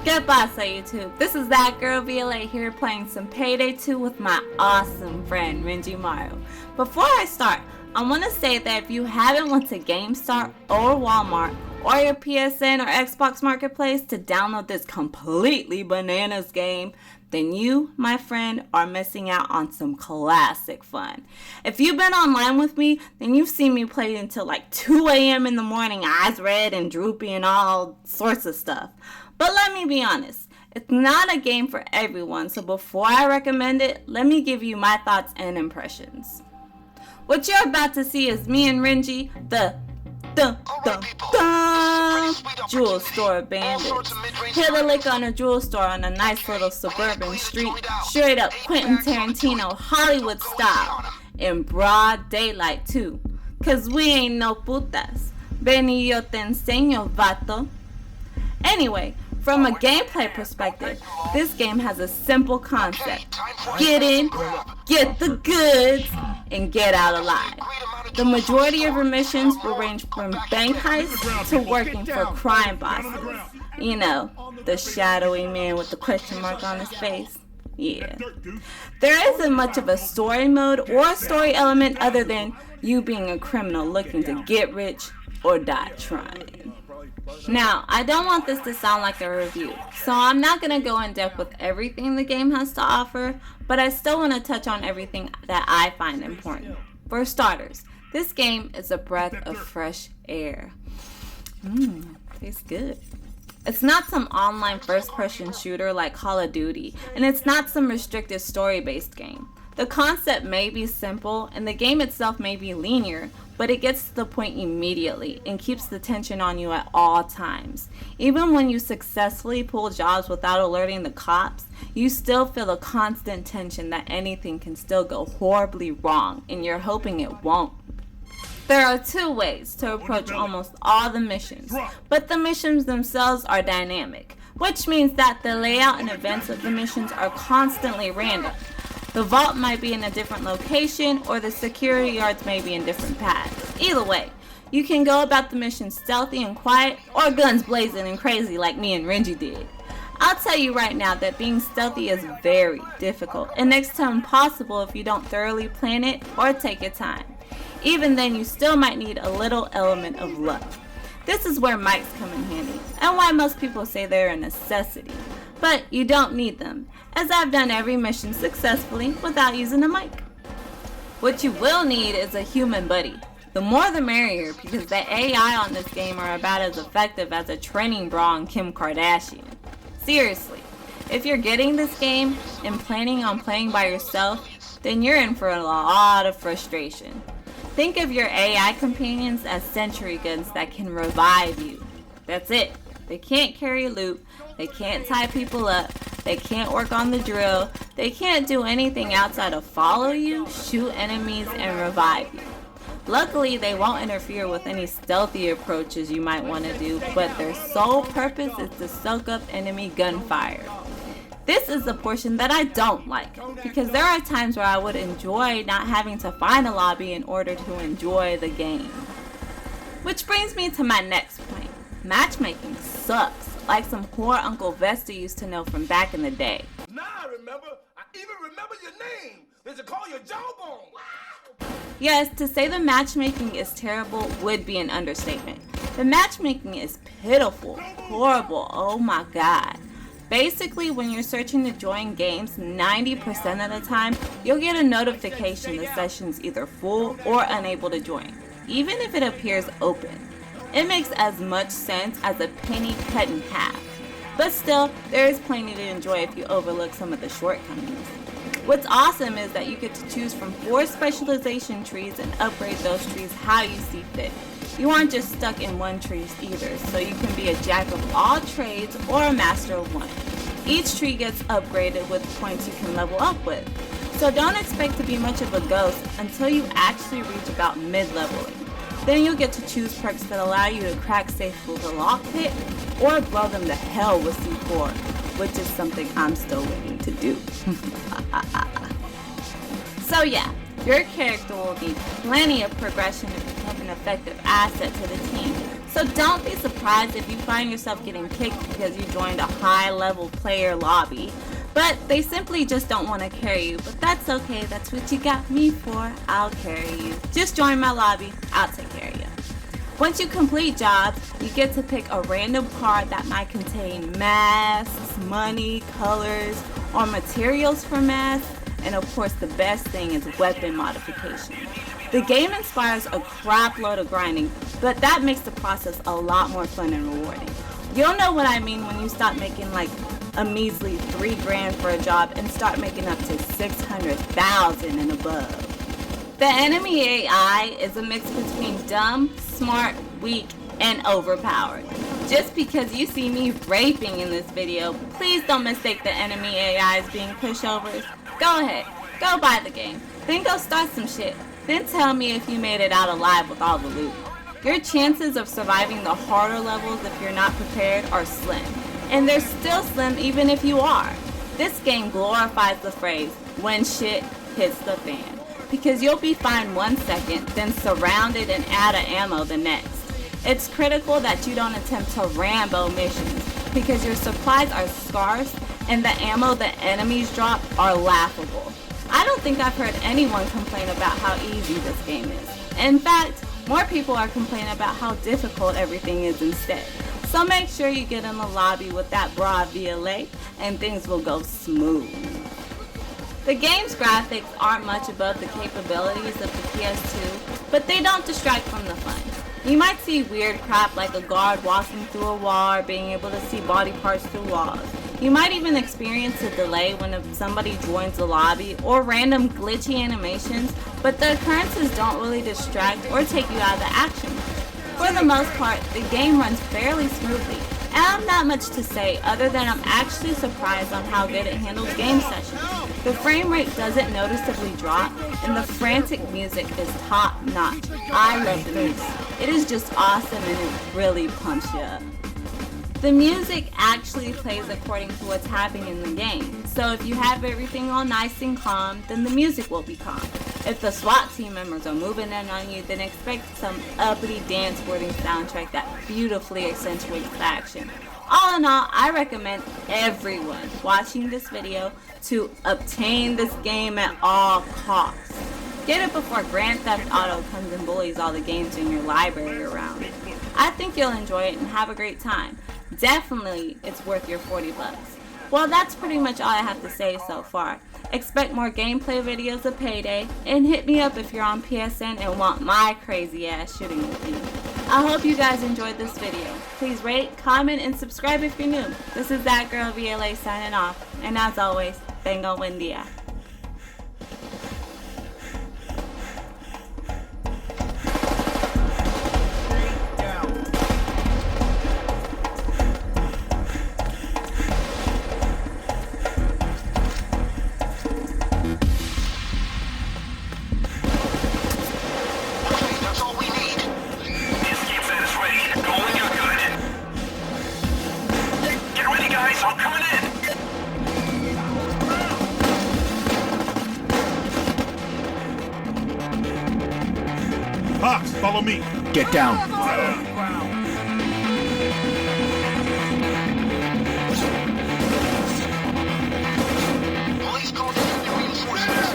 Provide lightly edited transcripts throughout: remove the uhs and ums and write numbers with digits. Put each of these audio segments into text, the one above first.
¿Qué pasa, YouTube? This is that girl Violet here playing some Payday 2 with my awesome friend Renji Mario. Before I start, I want to say that if you haven't went to GameStop or Walmart or your PSN or Xbox Marketplace to download this completely bananas game, then you, my friend, are missing out on some classic fun. If you've been online with me, then you've seen me play until like 2 a.m. in the morning, eyes red and droopy and all sorts of stuff. But let me be honest, it's not a game for everyone, so before I recommend it, let me give you my thoughts and impressions. What you're about to see is me and Renji, the jewel store bandits. Hit a lick on a jewel store on a nice little suburban street, straight up Quentin Tarantino Hollywood style, in broad daylight too. Cause we ain't no putas. Ven y yo te enseño, vato. Anyway, from a gameplay perspective, this game has a simple concept. Get in, get the goods, and get out alive. The majority of your missions will range from bank heists to working for crime bosses. You know, the shadowy man with the question mark on his face. Yeah. There isn't much of a story mode or a story element other than you being a criminal looking to get rich or die trying. Now, I don't want this to sound like a review, so I'm not going to go in depth with everything the game has to offer, but I still want to touch on everything that I find important. For starters, this game is a breath of fresh air. Tastes good. It's not some online first-person shooter like Call of Duty, and it's not some restricted story-based game. The concept may be simple, and the game itself may be linear, but it gets to the point immediately and keeps the tension on you at all times. Even when you successfully pull jobs without alerting the cops, you still feel a constant tension that anything can still go horribly wrong, and you're hoping it won't. There are two ways to approach almost all the missions, but the missions themselves are dynamic, which means that the layout and events of the missions are constantly random. The vault might be in a different location, or the security yards may be in different paths. Either way, you can go about the mission stealthy and quiet, or guns blazing and crazy like me and Renji did. I'll tell you right now that being stealthy is very difficult, and next to impossible if you don't thoroughly plan it or take your time. Even then, you still might need a little element of luck. This is where mics come in handy, and why most people say they're a necessity. But you don't need them, as I've done every mission successfully without using a mic. What you will need is a human buddy. The more the merrier, because the AI on this game are about as effective as a training bra on Kim Kardashian. Seriously, if you're getting this game and planning on playing by yourself, then you're in for a lot of frustration. Think of your AI companions as sentry guns that can revive you. That's it. They can't carry loot, they can't tie people up, they can't work on the drill, they can't do anything outside of follow you, shoot enemies, and revive you. Luckily, they won't interfere with any stealthy approaches you might want to do, but their sole purpose is to soak up enemy gunfire. This is the portion that I don't like, because there are times where I would enjoy not having to find a lobby in order to enjoy the game. Which brings me to my next point. Matchmaking sucks, like some poor Uncle Vesta used to know from back in the day. Now I remember. I even remember your name. They should call you Jawbone. Wow. Yes, to say the matchmaking is terrible would be an understatement. The matchmaking is pitiful, horrible, oh my god. Basically, when you're searching to join games, 90% of the time, you'll get a notification the session's either full or unable to join, even if it appears open. It makes as much sense as a penny cut in half. But still, there is plenty to enjoy if you overlook some of the shortcomings. What's awesome is that you get to choose from 4 specialization trees and upgrade those trees how you see fit. You aren't just stuck in one tree either, so you can be a jack of all trades or a master of one. Each tree gets upgraded with points you can level up with. So don't expect to be much of a ghost until you actually reach about mid-leveling. Then you'll get to choose perks that allow you to crack safes with a lockpick or blow them to hell with C4, which is something I'm still waiting to do. So yeah, your character will need plenty of progression to become an effective asset to the team, So don't be surprised if you find yourself getting kicked because you joined a high-level player lobby. But they simply just don't want to carry you. But that's okay, that's what you got me for. I'll carry you. Just join my lobby, I'll take care of you. Once you complete jobs, you get to pick a random card that might contain masks, money, colors, or materials for masks, and of course the best thing is weapon modification. The game inspires a crap load of grinding, but that makes the process a lot more fun and rewarding. You'll know what I mean when you stop making like a measly $3,000 for a job and start making up to $600,000 and above. The enemy AI is a mix between dumb, smart, weak, and overpowered. Just because you see me raping in this video, please don't mistake the enemy AI as being pushovers. Go ahead, go buy the game, then go start some shit, then tell me if you made it out alive with all the loot. Your chances of surviving the harder levels if you're not prepared are slim, and they're still slim even if you are. This game glorifies the phrase, when shit hits the fan. Because you'll be fine 1 second, then surrounded and out of ammo the next. It's critical that you don't attempt to Rambo missions, because your supplies are scarce and the ammo the enemies drop are laughable. I don't think I've heard anyone complain about how easy this game is. In fact, more people are complaining about how difficult everything is instead. So make sure you get in the lobby with that broad VLA and things will go smooth. The game's graphics aren't much above the capabilities of the PS2, but they don't distract from the fun. You might see weird crap like a guard walking through a wall or being able to see body parts through walls. You might even experience a delay when somebody joins the lobby or random glitchy animations, but the occurrences don't really distract or take you out of the action. For the most part, the game runs fairly smoothly, and I have not much to say other than I'm actually surprised on how good it handles game sessions. The frame rate doesn't noticeably drop, and the frantic music is top notch. I love the music. It is just awesome and it really pumps you up. The music actually plays according to what's happening in the game, so if you have everything all nice and calm, then the music will be calm. If the SWAT team members are moving in on you, then expect some uppity dance-wording soundtrack that beautifully accentuates the action. All in all, I recommend everyone watching this video to obtain this game at all costs. Get it before Grand Theft Auto comes and bullies all the games in your library around. I think you'll enjoy it and have a great time. Definitely, it's worth your $40. Well, that's pretty much all I have to say so far. Expect more gameplay videos of Payday, and hit me up if you're on PSN and want my crazy ass shooting with you. I hope you guys enjoyed this video. Please rate, comment, and subscribe if you're new. This is That Girl VLA signing off, and as always, tengo buen día. Fox, follow me. Get down. Police called in reinforcements.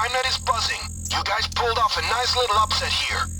CrimeNet is buzzing. You guys pulled off a nice little upset here.